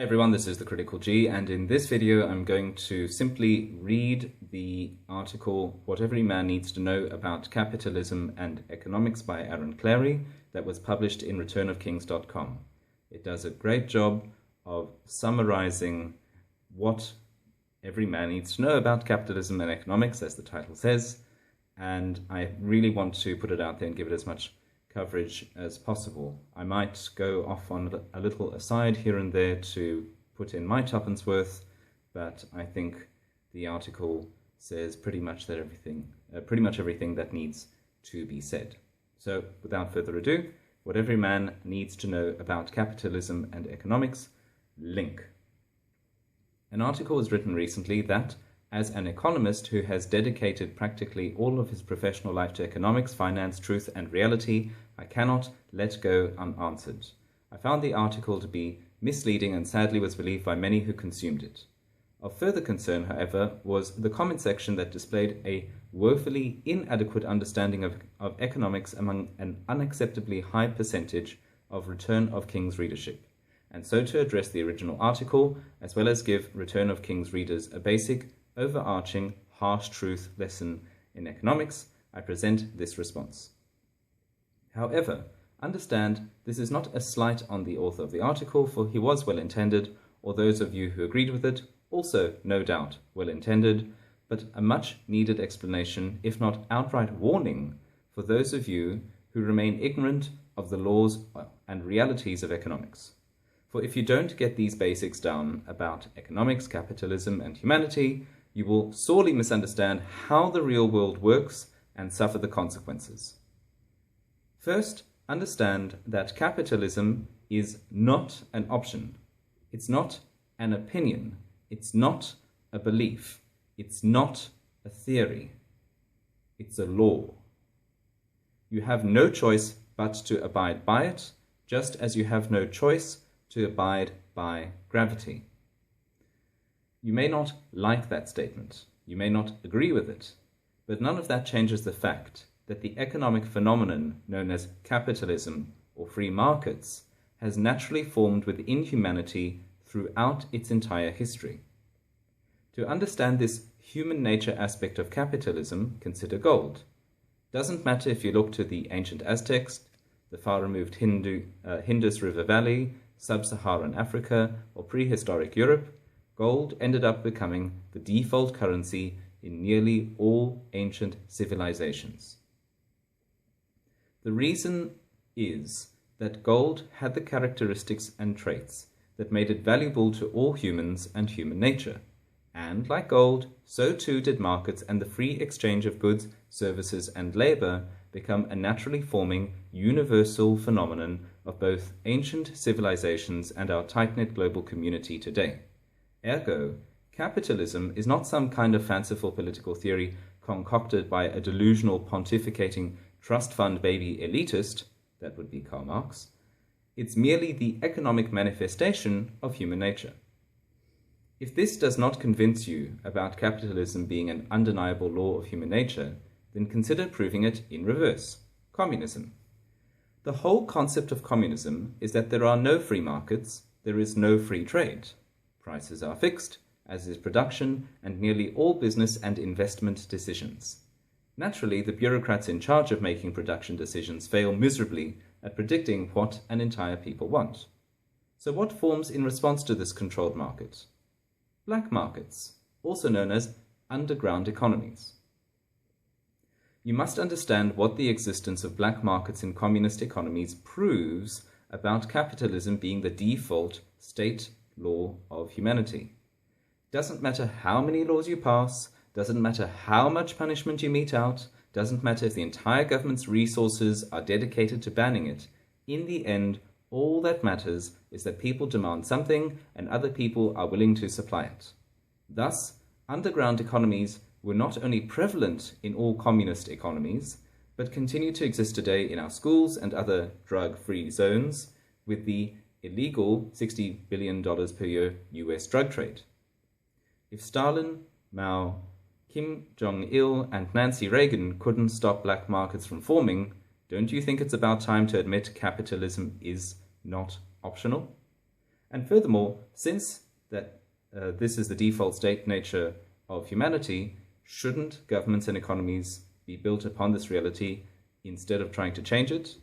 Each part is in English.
Hey everyone, this is the Critical G, and in this video I'm going to simply read the article What Every Man Needs to Know About Capitalism and Economics by Aaron Clarey that was published in returnofkings.com. It does a great job of summarizing what every man needs to know about capitalism and economics, as the title says, and I really want to put it out there and give it as much coverage as possible. I might go off on a little aside here and there to put in my tuppence worth, but I think the article says pretty much everything that needs to be said. So, without further ado, what every man needs to know about capitalism and economics, link. An article was written recently that, as an economist who has dedicated practically all of his professional life to economics, finance, truth, and reality, I cannot let go unanswered. I found the article to be misleading and sadly was believed by many who consumed it. Of further concern, however, was the comment section that displayed a woefully inadequate understanding of economics among an unacceptably high percentage of Return of Kings readership. And so to address the original article, as well as give Return of Kings readers a basic, overarching, harsh truth lesson in economics, I present this response. However, understand this is not a slight on the author of the article, for he was well intended, or those of you who agreed with it, also no doubt well intended, but a much needed explanation, if not outright warning, for those of you who remain ignorant of the laws and realities of economics. For if you don't get these basics down about economics, capitalism, and humanity, you will sorely misunderstand how the real world works and suffer the consequences. First, understand that capitalism is not an option. It's not an opinion. It's not a belief. It's not a theory. It's a law. You have no choice but to abide by it, just as you have no choice to abide by gravity. You may not like that statement, you may not agree with it, but none of that changes the fact that the economic phenomenon known as capitalism or free markets has naturally formed within humanity throughout its entire history. To understand this human nature aspect of capitalism, consider gold. Doesn't matter if you look to the ancient Aztecs, the far-removed Indus River Valley, Sub-Saharan Africa, or prehistoric Europe, gold ended up becoming the default currency in nearly all ancient civilizations. The reason is that gold had the characteristics and traits that made it valuable to all humans and human nature. And like gold, so too did markets and the free exchange of goods, services, and labor become a naturally forming universal phenomenon of both ancient civilizations and our tight-knit global community today. Ergo, capitalism is not some kind of fanciful political theory concocted by a delusional pontificating trust fund baby elitist, that would be Karl Marx. It's merely the economic manifestation of human nature. If this does not convince you about capitalism being an undeniable law of human nature, then consider proving it in reverse: communism. The whole concept of communism is that there are no free markets, there is no free trade. Prices are fixed, as is production and nearly all business and investment decisions. Naturally, the bureaucrats in charge of making production decisions fail miserably at predicting what an entire people want. So what forms in response to this controlled market? Black markets, also known as underground economies. You must understand what the existence of black markets in communist economies proves about capitalism being the default state law of humanity. Doesn't matter how many laws you pass, doesn't matter how much punishment you mete out, doesn't matter if the entire government's resources are dedicated to banning it. In the end, all that matters is that people demand something and other people are willing to supply it. Thus, underground economies were not only prevalent in all communist economies, but continue to exist today in our schools and other drug-free zones with the illegal $60 billion per year US drug trade. If Stalin, Mao, Kim Jong-il and Nancy Reagan couldn't stop black markets from forming, don't you think it's about time to admit capitalism is not optional? And furthermore, since this is the default state nature of humanity, shouldn't governments and economies be built upon this reality instead of trying to change it?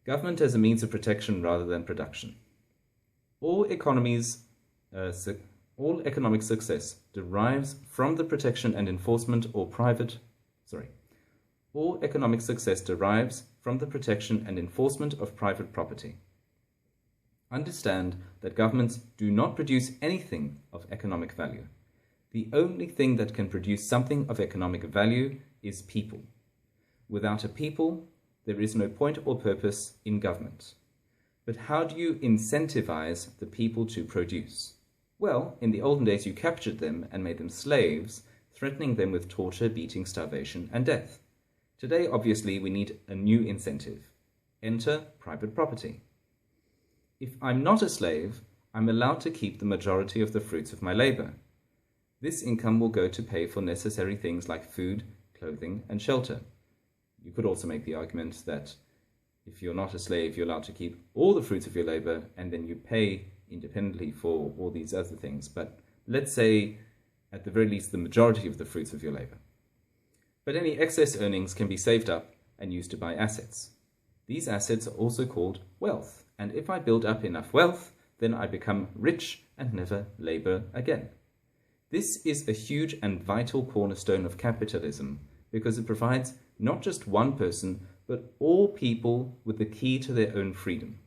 Government as a means of protection rather than production. All economic success derives from the protection and enforcement All economic success derives from the protection and enforcement of private property. Understand that governments do not produce anything of economic value. The only thing that can produce something of economic value is people. Without a people, there is no point or purpose in government. But how do you incentivize the people to produce? Well, in the olden days you captured them and made them slaves, threatening them with torture, beating, starvation, and death. Today, obviously, we need a new incentive. Enter private property. If I'm not a slave, I'm allowed to keep the majority of the fruits of my labor. This income will go to pay for necessary things like food, clothing, and shelter. You could also make the argument that if you're not a slave, you're allowed to keep all the fruits of your labor, and then you pay independently for all these other things. But let's say, at the very least, the majority of the fruits of your labor. But any excess earnings can be saved up and used to buy assets. These assets are also called wealth, and if I build up enough wealth, then I become rich and never labor again. This is a huge and vital cornerstone of capitalism because it provides not just one person, but all people with the key to their own freedom.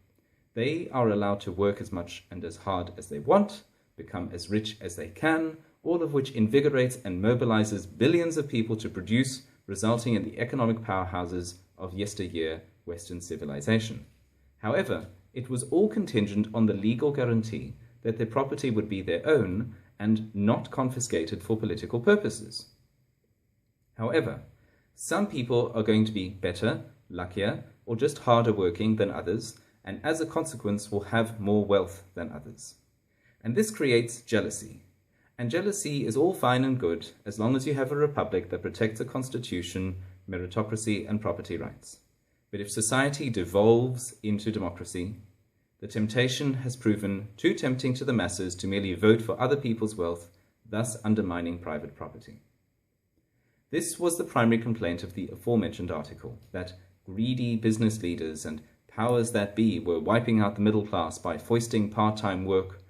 They are allowed to work as much and as hard as they want, become as rich as they can, all of which invigorates and mobilizes billions of people to produce, resulting in the economic powerhouses of yesteryear Western civilization. However, it was all contingent on the legal guarantee that their property would be their own and not confiscated for political purposes. However, some people are going to be better, luckier, or just harder working than others, and as a consequence will have more wealth than others. And this creates jealousy. And jealousy is all fine and good as long as you have a republic that protects a constitution, meritocracy, and property rights. But if society devolves into democracy, the temptation has proven too tempting to the masses to merely vote for other people's wealth, thus undermining private property. This was the primary complaint of the aforementioned article, that greedy business leaders and powers that be were wiping out the middle class by foisting part-time work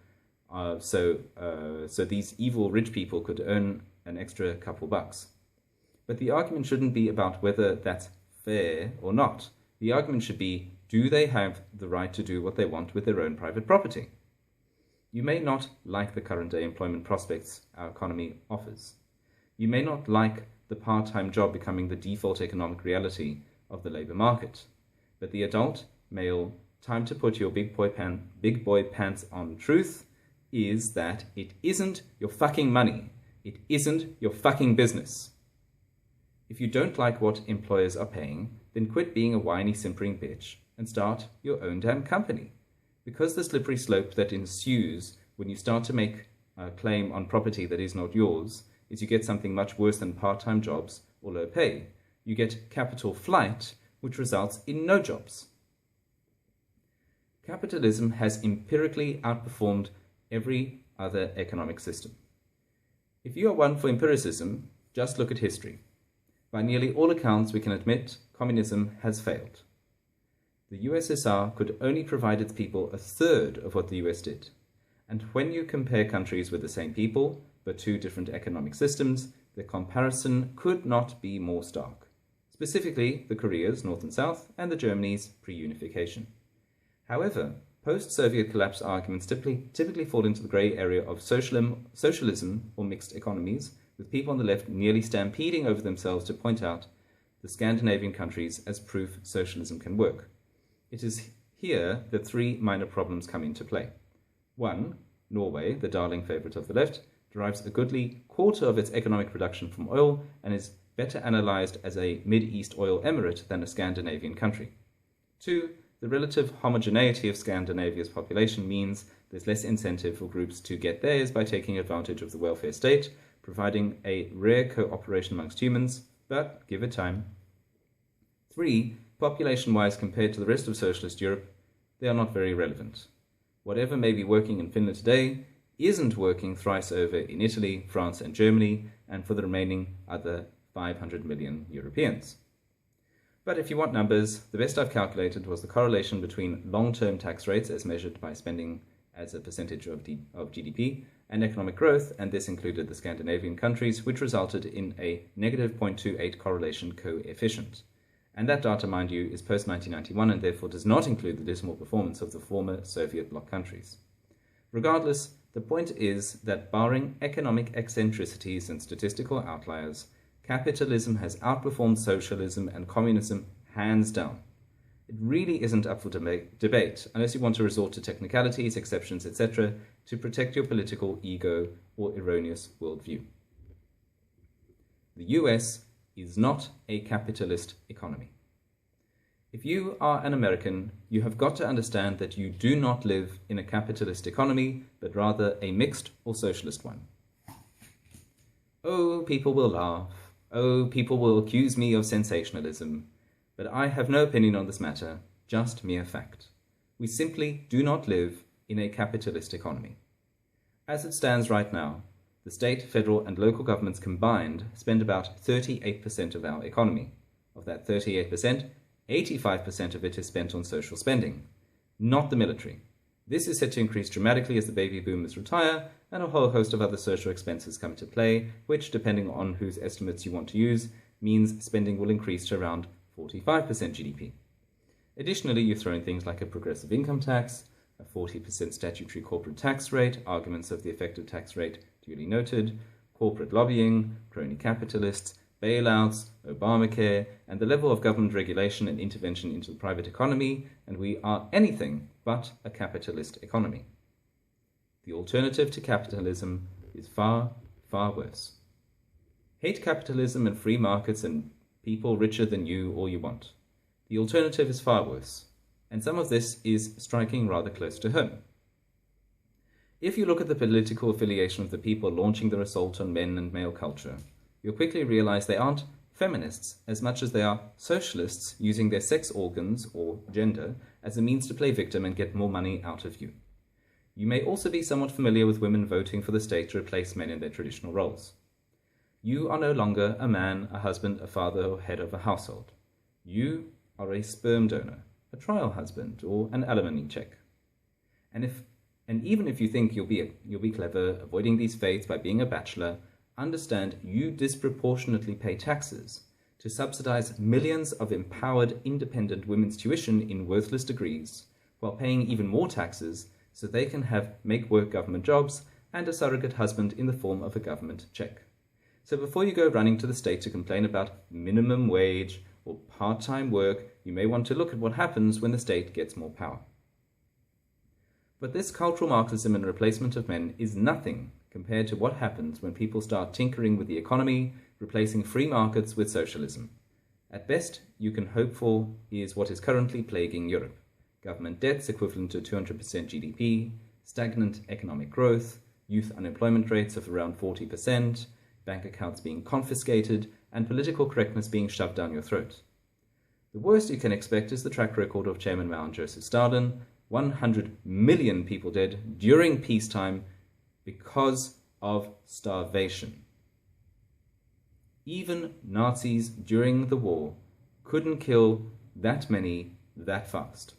so these evil rich people could earn an extra couple bucks. But the argument shouldn't be about whether that's fair or not. The argument should be, do they have the right to do what they want with their own private property? You may not like the current day employment prospects our economy offers. You may not like the part-time job becoming the default economic reality of the labor market. But the adult, male, time to put your big boy pants on truth is that it isn't your fucking money. It isn't your fucking business. If you don't like what employers are paying, then quit being a whiny, simpering bitch and start your own damn company. Because the slippery slope that ensues when you start to make a claim on property that is not yours is you get something much worse than part-time jobs or low pay. You get capital flight, which results in no jobs. Capitalism has empirically outperformed every other economic system. If you are one for empiricism, just look at history. By nearly all accounts, we can admit communism has failed. The USSR could only provide its people a third of what the US did. And when you compare countries with the same people, but two different economic systems, the comparison could not be more stark. Specifically, the Koreas, North and South, and the Germanys, pre-unification. However, post-Soviet collapse arguments typically fall into the grey area of socialism or mixed economies, with people on the left nearly stampeding over themselves to point out the Scandinavian countries as proof socialism can work. It is here that three minor problems come into play. 1. Norway, the darling favourite of the left, derives a goodly quarter of its economic production from oil and is better analysed as a Mid-East oil emirate than a Scandinavian country. 2. The relative homogeneity of Scandinavia's population means there's less incentive for groups to get theirs by taking advantage of the welfare state, providing a rare cooperation amongst humans, but give it time. 3. Population-wise, compared to the rest of socialist Europe, they are not very relevant. Whatever may be working in Finland today isn't working thrice over in Italy, France and Germany, and for the remaining other 500 million Europeans. But if you want numbers, the best I've calculated was the correlation between long-term tax rates as measured by spending as a percentage of GDP and economic growth, and this included the Scandinavian countries, which resulted in a negative 0.28 correlation coefficient. And that data, mind you, is post-1991 and therefore does not include the dismal performance of the former Soviet bloc countries. Regardless, the point is that barring economic eccentricities and statistical outliers, capitalism has outperformed socialism and communism hands down. It really isn't up for debate unless you want to resort to technicalities, exceptions, etc. to protect your political ego or erroneous worldview. The US is not a capitalist economy. If you are an American, you have got to understand that you do not live in a capitalist economy, but rather a mixed or socialist one. Oh, people will laugh. Oh, people will accuse me of sensationalism. But I have no opinion on this matter, just mere fact. We simply do not live in a capitalist economy. As it stands right now, the state, federal and local governments combined spend about 38% of our economy. Of that 38%, 85% of it is spent on social spending, not the military. This is set to increase dramatically as the baby boomers retire and a whole host of other social expenses come into play, which, depending on whose estimates you want to use, means spending will increase to around 45% GDP. Additionally, you throw in things like a progressive income tax, a 40% statutory corporate tax rate, arguments of the effective tax rate duly noted, corporate lobbying, crony capitalists, bailouts, Obamacare, and the level of government regulation and intervention into the private economy, and we are anything but a capitalist economy. The alternative to capitalism is far, far worse. Hate capitalism and free markets and people richer than you all you want. The alternative is far worse, and some of this is striking rather close to home. If you look at the political affiliation of the people launching their assault on men and male culture, you'll quickly realize they aren't feminists as much as they are socialists using their sex organs or gender as a means to play victim and get more money out of you. You may also be somewhat familiar with women voting for the state to replace men in their traditional roles. You are no longer a man, a husband, a father, or head of a household. You are a sperm donor, a trial husband, or an alimony check. And even if you think you'll be clever avoiding these fates by being a bachelor, understand you disproportionately pay taxes to subsidize millions of empowered, independent women's tuition in worthless degrees, while paying even more taxes so they can have make-work government jobs and a surrogate husband in the form of a government check. So before you go running to the state to complain about minimum wage or part-time work, you may want to look at what happens when the state gets more power. But this cultural Marxism and replacement of men is nothing compared to what happens when people start tinkering with the economy, replacing free markets with socialism. At best, you can hope for is what is currently plaguing Europe. Government debts equivalent to 200% GDP, stagnant economic growth, youth unemployment rates of around 40%, bank accounts being confiscated, and political correctness being shoved down your throat. The worst you can expect is the track record of Chairman Mao and Joseph Stalin, 100 million people dead during peacetime because of starvation. Even Nazis during the war couldn't kill that many that fast.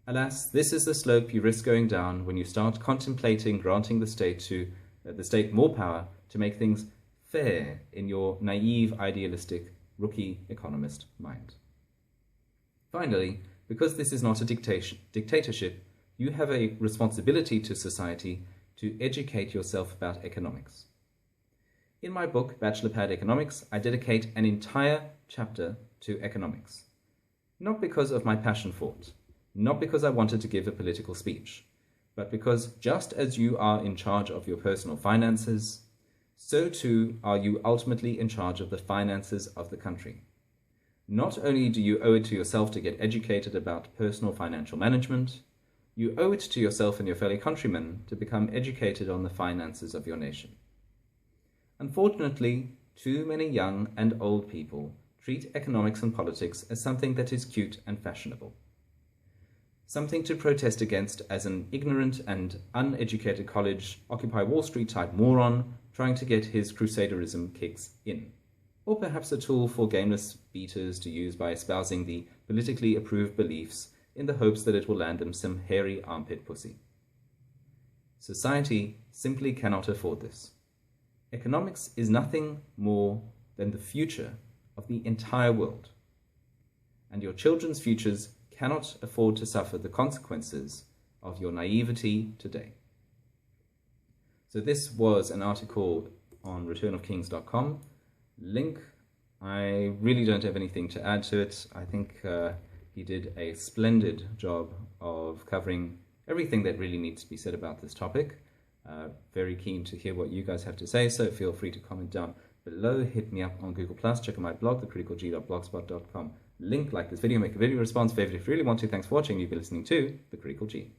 Alas, this is the slope you risk going down when you start contemplating granting the state more power to make things fair in your naive, idealistic, rookie economist mind. Finally, because this is not a dictatorship, you have a responsibility to society to educate yourself about economics. In my book, Bachelor Pad Economics, I dedicate an entire chapter to economics. Not because of my passion for it, not because I wanted to give a political speech, but because just as you are in charge of your personal finances, so too are you ultimately in charge of the finances of the country. Not only do you owe it to yourself to get educated about personal financial management, you owe it to yourself and your fellow countrymen to become educated on the finances of your nation. Unfortunately, too many young and old people treat economics and politics as something that is cute and fashionable. something to protest against as an ignorant and uneducated college Occupy Wall Street type moron trying to get his crusaderism kicks in. Or perhaps a tool for gameless beaters to use by espousing the politically approved beliefs in the hopes that it will land them some hairy armpit pussy. Society simply cannot afford this. Economics is nothing more than the future of the entire world, and your children's futures cannot afford to suffer the consequences of your naivety today. So this was an article on returnofkings.com. Link, I really don't have anything to add to it. I think he did a splendid job of covering everything that really needs to be said about this topic. Very keen to hear what you guys have to say, so feel free to comment down below. Hit me up on Google+, check out my blog, thecriticalg.blogspot.com. Link, like this video, make a video response, favorite if you really want to. Thanks for watching. You've been listening to The Critical G.